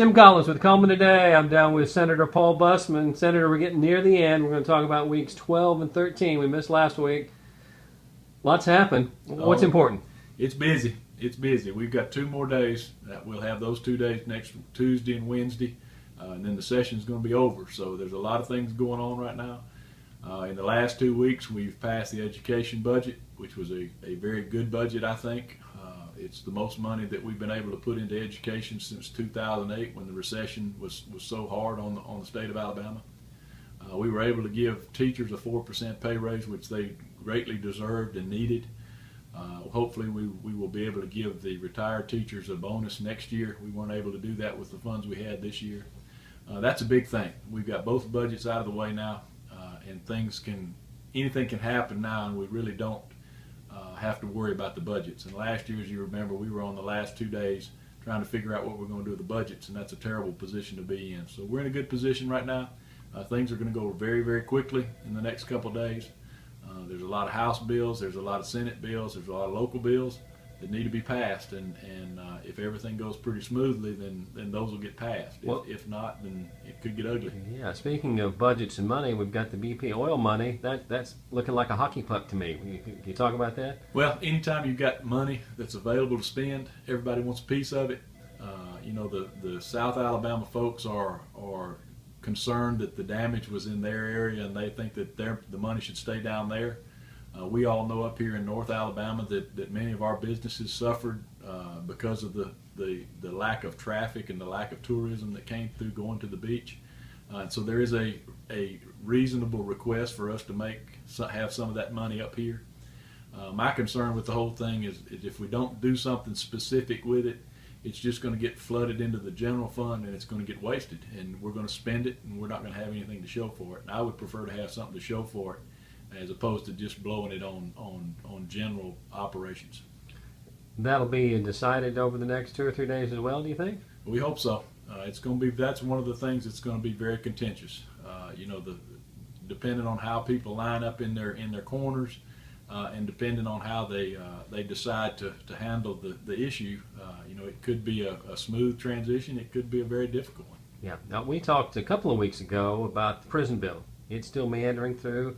Tim Collins with Cullman Today. I'm down with Senator Paul Bussman. Senator, we're getting near the end. We're going to talk about weeks 12 and 13. We missed last week. Lots happened. What's important? It's busy. It's busy. We've got 2 more days. We'll have those 2 days next Tuesday and Wednesday, and then the session's going to be over. So there's a lot of things going on right now. In the last 2 weeks, we've passed the education budget, which was a very good budget, I think. It's the most money that we've been able to put into education since 2008, when the recession was so hard on the state of Alabama. We were able to give teachers a 4% pay raise, which they greatly deserved and needed. Hopefully we will be able to give the retired teachers a bonus next year. We weren't able to do that with the funds we had this year. That's a big thing. We've got both budgets out of the way now, and anything can happen now, and we really don't have to worry about the budgets. And last year, as you remember, we were on the last 2 days trying to figure out what we're going to do with the budgets, and that's a terrible position to be in. So we're in a good position right now. Things are going to go very, very quickly in the next couple of days. There's a lot of House bills, there's a lot of Senate bills, there's a lot of local bills that need to be passed, and if everything goes pretty smoothly, then those will get passed. If not, then it could get ugly. Yeah, speaking of budgets and money, we've got the BP oil money. That's looking like a hockey puck to me. Can you talk about that? Well, anytime you've got money that's available to spend, everybody wants a piece of it. The South Alabama folks are concerned that the damage was in their area, and they think that the money should stay down there. We all know up here in North Alabama that many of our businesses suffered because of the lack of traffic and the lack of tourism that came through going to the beach. So there is a reasonable request for us to have some of that money up here. My concern with the whole thing is if we don't do something specific with it, it's just going to get flooded into the general fund, and it's going to get wasted, and we're going to spend it, and we're not going to have anything to show for it. And I would prefer to have something to show for it, as opposed to just blowing it on general operations. That'll be decided over the next 2 or 3 days as well, do you think? We hope so. That's one of the things that's going to be very contentious. Depending on how people line up in their corners, and depending on how they decide to handle the issue, it could be a smooth transition. It could be a very difficult one. Yeah. Now, we talked a couple of weeks ago about the prison bill. It's still meandering through.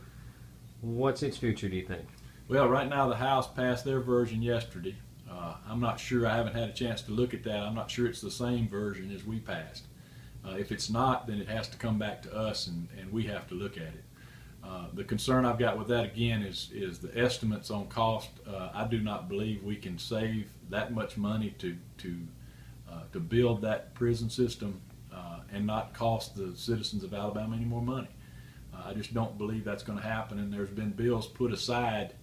What's its future, do you think? Well, right now the House passed their version yesterday. I'm not sure. I haven't had a chance to look at that. I'm not sure it's the same version as we passed. If it's not, then it has to come back to us, and we have to look at it. The concern I've got with that, again, is the estimates on cost. I do not believe we can save that much money to build that prison system and not cost the citizens of Alabama any more money. I just don't believe that's going to happen, and there's been bills put aside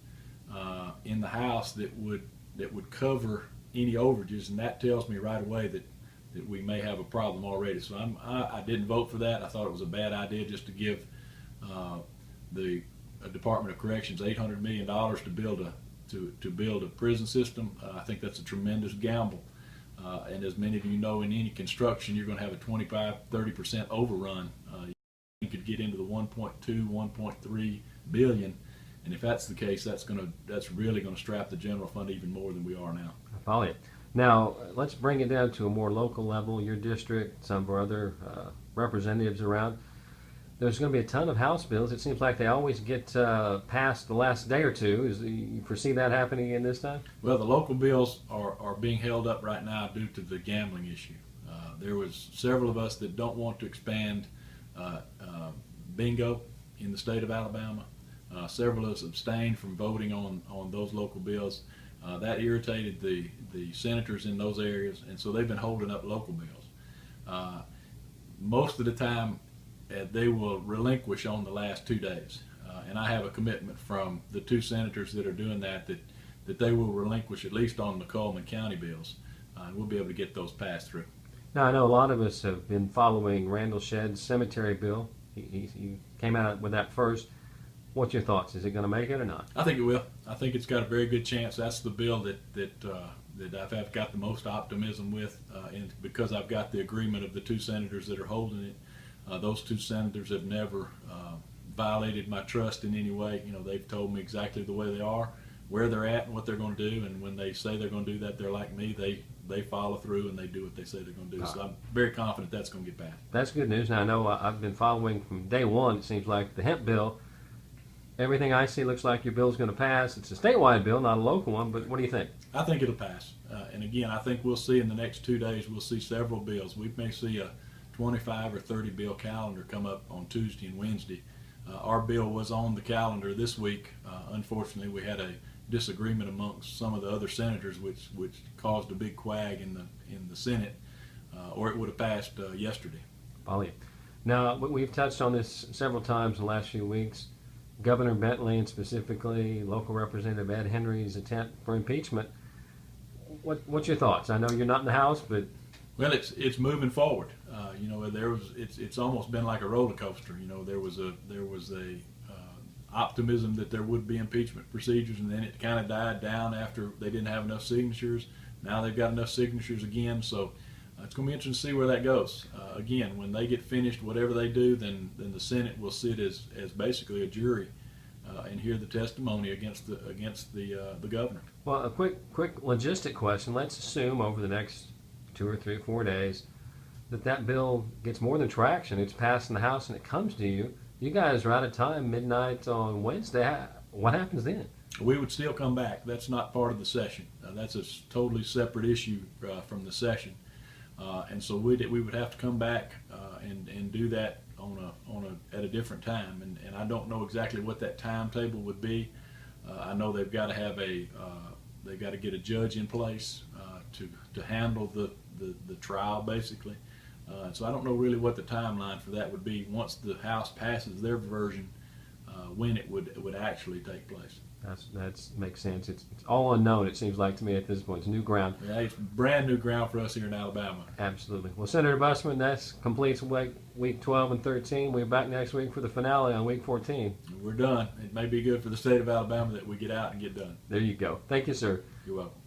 in the House that would cover any overages, and that tells me right away that we may have a problem already. So I didn't vote for that. I thought it was a bad idea just to give the Department of Corrections $800 million to build a prison system. I think that's a tremendous gamble. And as many of you know, in any construction, you're going to have a 25-30% overrun. You could get into the 1.2, 1.3 billion, and if that's the case, that's really going to strap the general fund even more than we are now. I follow you. Now, let's bring it down to a more local level. Your district, some of our other representatives around. There's going to be a ton of House bills. It seems like they always get passed the last day or two. You foresee that happening again this time? Well, the local bills are being held up right now due to the gambling issue. There was several of us that don't want to expand bingo in the state of Alabama. Several of us abstained from voting on those local bills. That irritated the senators in those areas, and so they've been holding up local bills. Most of the time, they will relinquish on the last 2 days, and I have a commitment from the 2 senators that are doing that they will relinquish at least on the Cullman County bills, and we'll be able to get those passed through. Now, I know a lot of us have been following Randall Shedd's cemetery bill. He came out with that first. What's your thoughts? Is it going to make it or not? I think it will. I think it's got a very good chance. That's the bill that I've got the most optimism with, and because I've got the agreement of the 2 senators that are holding it. Those 2 senators have never violated my trust in any way. They've told me exactly the way they are, where they're at, and what they're going to do. And when they say they're going to do that, they're like me. they follow through and they do what they say they're going to do. So right. I'm very confident that's going to get passed. That's good news. Now I know I've been following from day one. It seems like the hemp bill. Everything I see looks like your bill's going to pass. It's a statewide bill, not a local one. But what do you think? I think it'll pass. And again, I think we'll see in the next 2 days. We'll see several bills. We may see a 25 or 30 bill calendar come up on Tuesday and Wednesday. Our bill was on the calendar this week. Unfortunately, we had a disagreement amongst some of the other senators, which caused a big quag in the Senate, or it would have passed yesterday. Follow you. Now we've touched on this several times in the last few weeks. Governor Bentley and specifically local Representative Ed Henry's attempt for impeachment. What's your thoughts? I know you're not in the House, but well, it's moving forward. It's almost been like a roller coaster. There was a optimism that there would be impeachment procedures, and then it kind of died down after they didn't have enough signatures. Now they've got enough signatures again, so it's going to be interesting to see where that goes. Again, when they get finished, whatever they do, then the Senate will sit as basically a jury and hear the testimony against the governor. well, a quick logistic question. Let's assume over the next 2 or 3 or 4 days that bill gets more than traction. It's passed in the House and it comes to you. You guys are out of time midnight on Wednesday. What happens then? We would still come back. That's not part of the session. That's a totally separate issue from the session, and so we would have to come back and do that at a different time. And I don't know exactly what that timetable would be. I know they've got to have they've got to get a judge in place to handle the trial basically. So I don't know really what the timeline for that would be once the House passes their version, when it would actually take place. That makes sense. It's all unknown, it seems like to me at this point. It's new ground. Yeah, it's brand new ground for us here in Alabama. Absolutely. Well, Senator Bussman, that completes week 12 and 13. We're back next week for the finale on week 14. We're done. It may be good for the state of Alabama that we get out and get done. There you go. Thank you, sir. You're welcome.